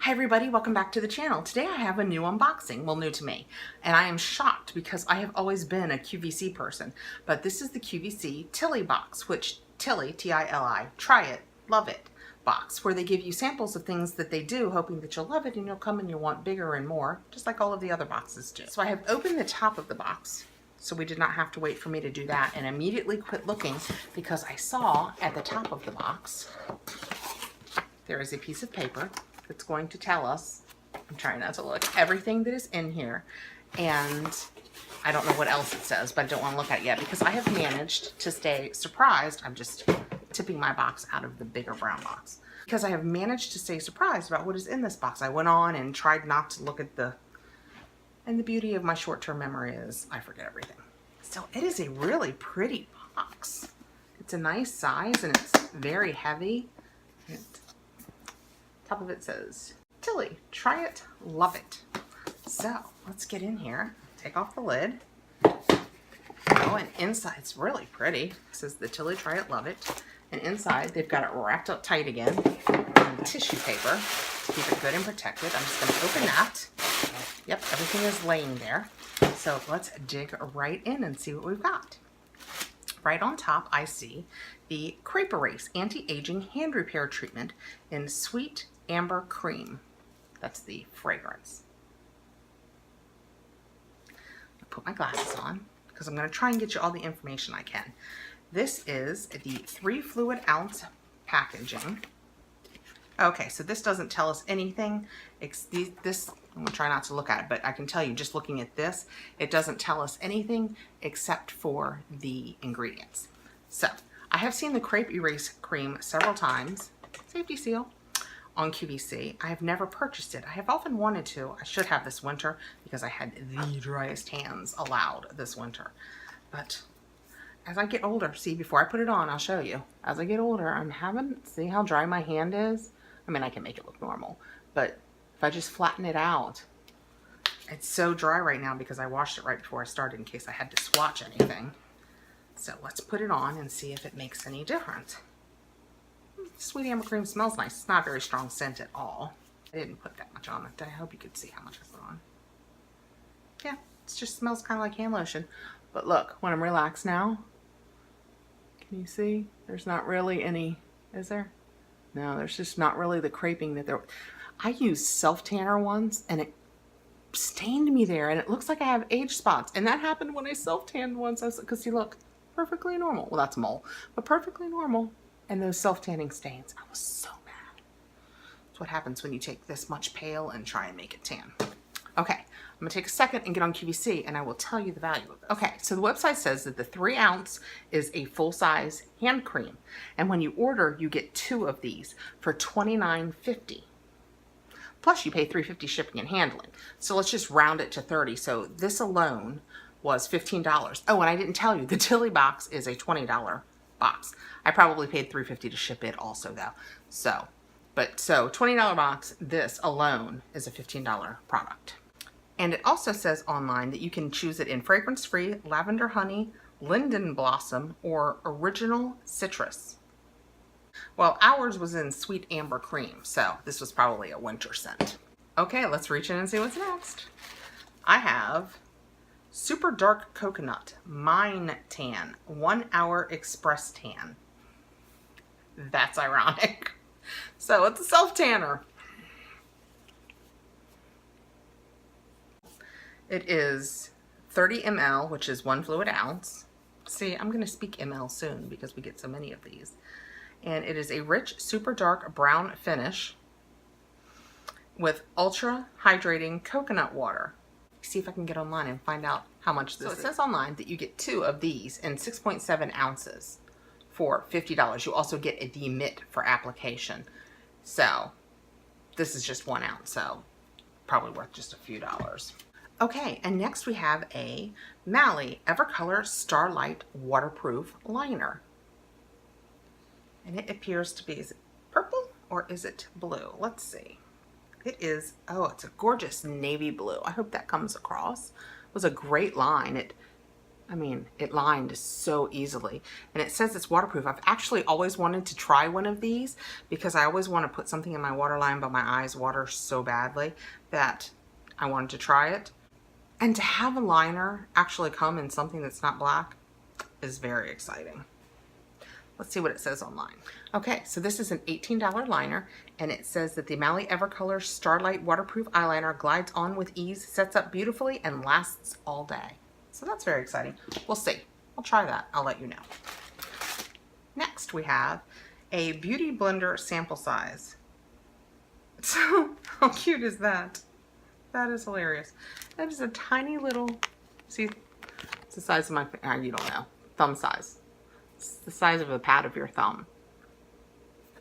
Hi everybody, welcome back to the channel. Today I have a new unboxing, well, new to me, and I am shocked because I have always been a QVC person, but this is the QVC Tili box, which Tili, T-I-L-I, try it, love it box, where they give you samples of things that they do, hoping that you'll love it and you'll come and you'll want bigger and more, just like all of the other boxes do. So I have opened the top of the box, so we did not have to wait for me to do that, and immediately quit looking because I saw at the top of the box there is a piece of paper that's going to tell us, I'm trying not to look, everything that is in here. And I don't know what else it says, but I don't want to look at it yet because I have managed to stay surprised. I'm just tipping my box out of the bigger brown box. Because I have managed to stay surprised about what is in this box. I went on and tried not to look at and the beauty of my short-term memory is I forget everything. So it is a really pretty box. It's a nice size and it's very heavy. Top of it says, Tili, try it, love it. So let's get in here, take off the lid. Oh, and inside it's really pretty. It says the Tili, try it, love it. And inside they've got it wrapped up tight again in tissue paper to keep it good and protected. I'm just going to open that. Yep, everything is laying there. So let's dig right in and see what we've got. Right on top, I see the Crepe Erase Anti-Aging Hand Repair Treatment in Sweet Amber Cream. That's the fragrance. I'll put my glasses on because I'm going to try and get you all the information I can. This is the 3 fluid ounce packaging. Okay, so this doesn't tell us anything. This, I'm going to try not to look at it, but I can tell you just looking at this, it doesn't tell us anything except for the ingredients. So, I have seen the Crepe Erase cream several times, safety seal, on QVC. I have never purchased it. I have often wanted to. I should have this winter because I had the driest hands allowed this winter. But as I get older, see, before I put it on, I'll show you. As I get older, I'm having, see how dry my hand is? I mean, I can make it look normal, but if I just flatten it out, it's so dry right now because I washed it right before I started in case I had to swatch anything. So let's put it on and see if it makes any difference. Sweet Amber Cream smells nice. It's not a very strong scent at all. I didn't put that much on it. I hope you could see how much I put on. Yeah, it just smells kind of like hand lotion. But look, when I'm relaxed now, can you see? There's not really any, is there? No, there's just not really the creping that there. I used self-tanner once and it stained me there and it looks like I have age spots. And that happened when I self-tanned once. Because see, look, perfectly normal. Well, that's mole, but perfectly normal. And those self-tanning stains, I was so mad. That's what happens when you take this much pale and try and make it tan. Okay, I'm gonna take a second and get on QVC and I will tell you the value of it. Okay, so the website says that the 3 ounce is a full-size hand cream. And when you order, you get 2 of these for $29.50. Plus you pay $3.50 shipping and handling. So let's just round it to 30. So this alone was $15. Oh, and I didn't tell you, the Tili box is a $20 box. I probably paid $3.50 to ship it also though. So $20 box, this alone is a $15 product. And it also says online that you can choose it in fragrance-free, lavender honey, linden blossom, or original citrus. Well, ours was in sweet amber cream, so this was probably a winter scent. Okay, let's reach in and see what's next. I have Super Dark Coconut Mine Tan 1 Hour Express Tan. That's ironic. So it's a self-tanner. It is 30 ml, which is 1 fluid ounce. See, I'm going to speak ml soon because we get so many of these. And it is a rich, super dark brown finish with ultra hydrating coconut water. See if I can get online and find out how much this is. So it says online that you get 2 of these in 6.7 ounces for $50. You also get a demit for application. So this is just 1 ounce, so probably worth just a few dollars. Okay, and next we have a Mally Evercolor Starlight Waterproof Liner. And it appears to be, is it purple or is it blue? Let's see. It is, oh, it's a gorgeous navy blue. I hope that comes across. It was a great line. I mean, it lined so easily. And it says it's waterproof. I've actually always wanted to try one of these because I always want to put something in my waterline, but my eyes water so badly that I wanted to try it. And to have a liner actually come in something that's not black is very exciting. Let's see what it says online. Okay, so this is an $18 liner, and it says that the Mally Evercolor Starlight Waterproof Eyeliner glides on with ease, sets up beautifully, and lasts all day. So that's very exciting. We'll see. I'll try that. I'll let you know. Next, we have a Beauty Blender sample size. So, how cute is that? That is hilarious. That is a tiny little, see, it's the size of my, you don't know, thumb size. It's the size of the pad of your thumb.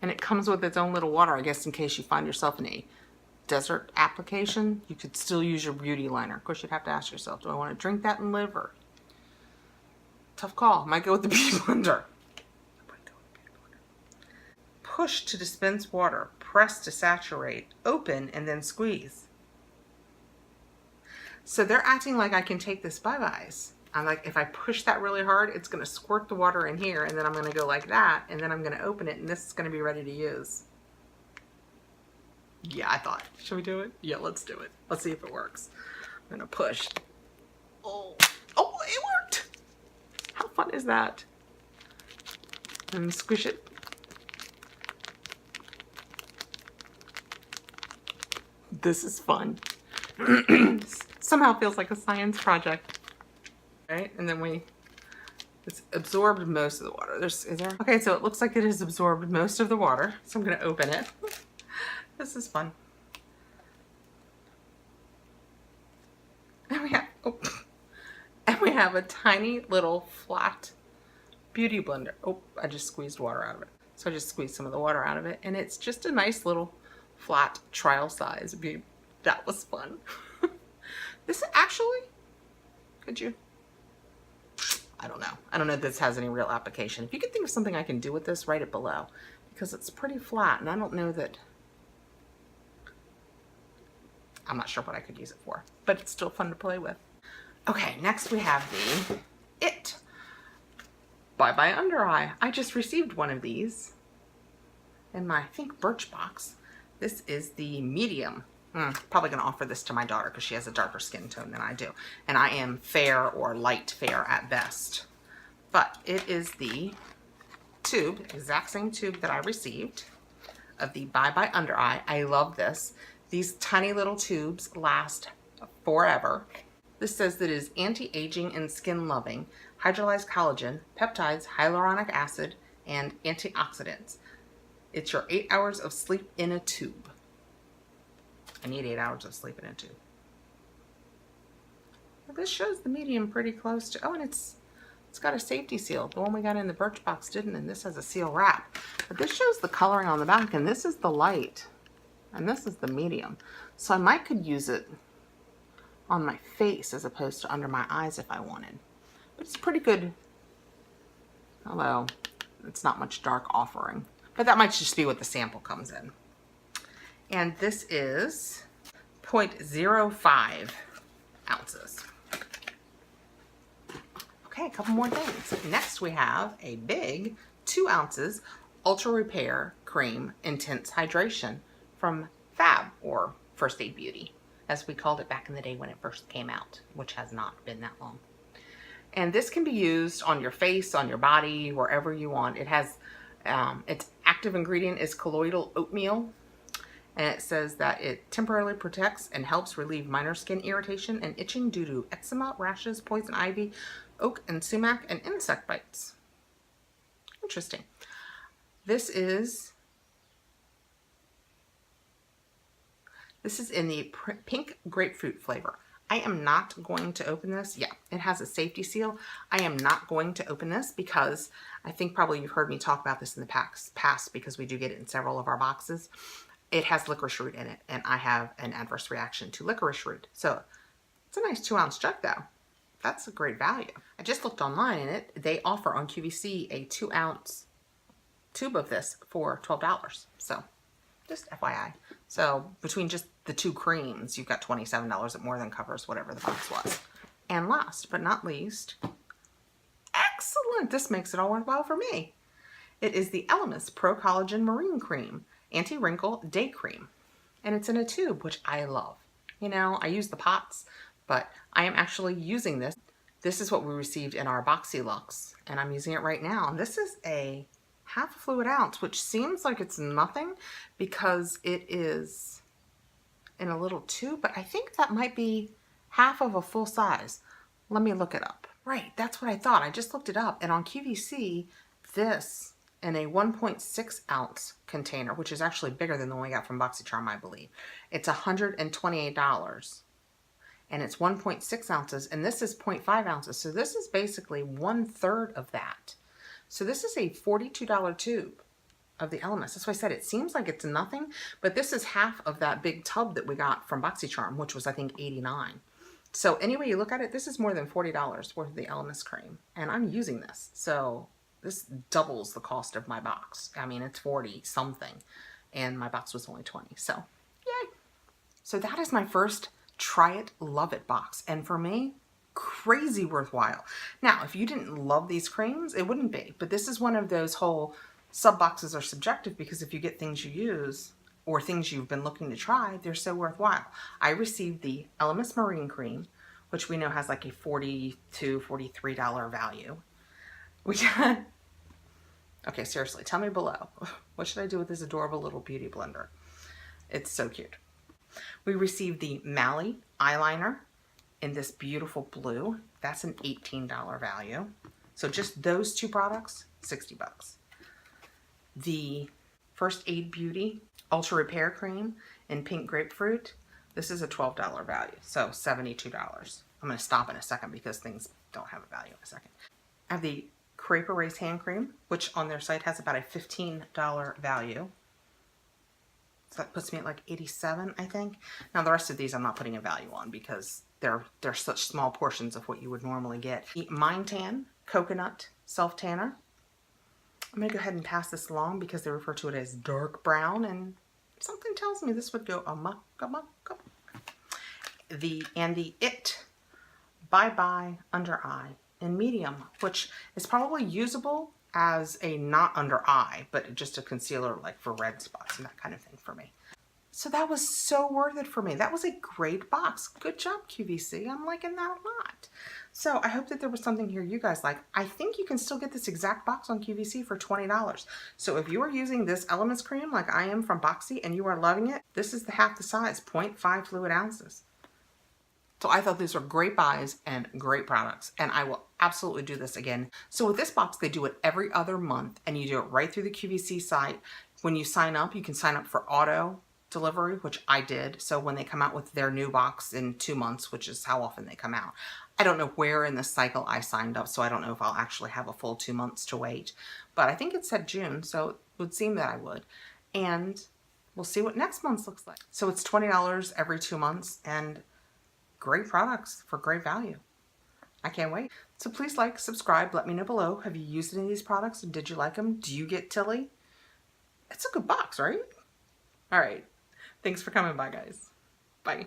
And it comes with its own little water, I guess, in case you find yourself in a desert application, you could still use your beauty liner. Of course, you'd have to ask yourself, do I want to drink that and live, or? Tough call. Might go with the Beauty Blender. Push to dispense water. Press to saturate. Open and then squeeze. So they're acting like I can take this bye-byes. I'm like, if I push that really hard, it's going to squirt the water in here, and then I'm going to go like that, and then I'm going to open it, and this is going to be ready to use. Yeah, I thought, should we do it? Yeah, let's do it. Let's see if it works. I'm going to push. Oh, it worked. How fun is that? And squish it. This is fun. Somehow feels like a science project. Right? And then it's absorbed most of the water. Okay, so it looks like it has absorbed most of the water. So I'm going to open it. This is fun. And we have a tiny little flat beauty blender. Oh, I just squeezed water out of it. So I just squeezed some of the water out of it. And it's just a nice little flat trial size beauty. That was fun. This actually, could you? I don't know. I don't know if this has any real application. If you could think of something I can do with this, write it below. Because it's pretty flat, and I don't know that... I'm not sure what I could use it for. But it's still fun to play with. Okay, next we have the It Bye Bye Under Eye. I just received one of these in my, I think, Birchbox. This is the medium. Probably going to offer this to my daughter because she has a darker skin tone than I do. And I am fair or light fair at best. But it is the tube, exact same tube that I received of the Bye Bye Under Eye. I love this. These tiny little tubes last forever. This says that it is anti-aging and skin loving, hydrolyzed collagen, peptides, hyaluronic acid, and antioxidants. It's your 8 hours of sleep in a tube. I need 8 hours of sleep in a tube. Well, this shows the medium pretty close to, oh, and it's got a safety seal. The one we got in the Birchbox didn't, and this has a seal wrap. But this shows the coloring on the back, and this is the light, and this is the medium. So I might could use it on my face as opposed to under my eyes if I wanted. But it's pretty good, although it's not much dark offering. But that might just be what the sample comes in. And this is 0.05 ounces. Okay, a couple more things. Next we have a big 2 ounces Ultra Repair Cream Intense Hydration from Fab, or First Aid Beauty, as we called it back in the day when it first came out, which has not been that long. And this can be used on your face, on your body, wherever you want. It has, its active ingredient is colloidal oatmeal. And it says that it temporarily protects and helps relieve minor skin irritation and itching due to eczema, rashes, poison ivy, oak and sumac, and insect bites. Interesting. This is in the pink grapefruit flavor. I am not going to open this. Yeah, it has a safety seal. I am not going to open this because I think probably you've heard me talk about this in the past because we do get it in several of our boxes. It has licorice root in it, and I have an adverse reaction to licorice root. So it's a nice 2 ounce jug though. That's a great value. I just looked online and they offer on QVC a 2 ounce tube of this for $12. So just FYI. So between just the 2 creams, you've got $27. It more than covers whatever the box was. And last but not least, Excellent. This makes it all worthwhile for me. It is the Elemis Pro Collagen Marine Cream Anti-Wrinkle Day Cream. And it's in a tube, which I love. You know, I use the pots, but I am actually using this. This is what we received in our Boxycharm, and I'm using it right now. And this is a half fluid ounce, which seems like it's nothing because it is in a little tube, but I think that might be half of a full size. Let me look it up. Right, that's what I thought. I just looked it up, and on QVC, this in a 1.6 ounce container, which is actually bigger than the one we got from Boxycharm, I believe. It's $128, and it's 1.6 ounces, and this is 0.5 ounces. So this is basically 1/3 of that. So this is a $42 tube of the Elemis. That's why I said it seems like it's nothing, but this is half of that big tub that we got from Boxycharm, which was I think $89. So anyway you look at it, this is more than $40 worth of the Elemis cream, and I'm using this. So this doubles the cost of my box. I mean, it's 40 something, and my box was only 20. So yay! So that is my first try it, love it box, and for me, crazy worthwhile. Now, if you didn't love these creams, it wouldn't be, but this is one of those whole sub boxes are subjective, because if you get things you use or things you've been looking to try, they're so worthwhile. I received the Elemis Marine Cream, which we know has like a $42, $43 value. We got, okay, seriously, tell me below, what should I do with this adorable little beauty blender? It's so cute. We received the Mally eyeliner in this beautiful blue. That's an $18 value. So just those two products, 60 bucks. The First Aid Beauty Ultra Repair Cream in Pink Grapefruit. This is a $12 value, so $72. I'm going to stop in a second because things don't have a value in a second. I have the Crepe Erase Hand Cream, which on their site has about a $15 value. So that puts me at like 87, I think. Now the rest of these I'm not putting a value on because they're such small portions of what you would normally get. The Mind Tan Coconut Self Tanner. I'm going to go ahead and pass this along because they refer to it as dark brown, and something tells me this would go amok. The It Bye Bye Under Eye in medium, which is probably usable as a not under eye, but just a concealer like for red spots and that kind of thing for me. So that was so worth it for me. That was a great box. Good job, QVC. I'm liking that a lot. So I hope that there was something here you guys like. I think you can still get this exact box on QVC for $20. So if you are using this Elemis cream like I am from Boxy and you are loving it, this is the half the size, 0.5 fluid ounces. So I thought these were great buys and great products, and I will absolutely do this again. So with this box, they do it every other month, and you do it right through the QVC site. When you sign up, you can sign up for auto delivery, which I did. So when they come out with their new box in 2 months, which is how often they come out, I don't know where in the cycle I signed up, so I don't know if I'll actually have a full 2 months to wait. But I think it said June, so it would seem that I would. And we'll see what next month's looks like. So it's $20 every 2 months, and great products for great value. I can't wait. So please like, subscribe, let me know below. Have you used any of these products? Did you like them? Do you get Tili? It's a good box, right? All right. Thanks for coming by, guys. Bye.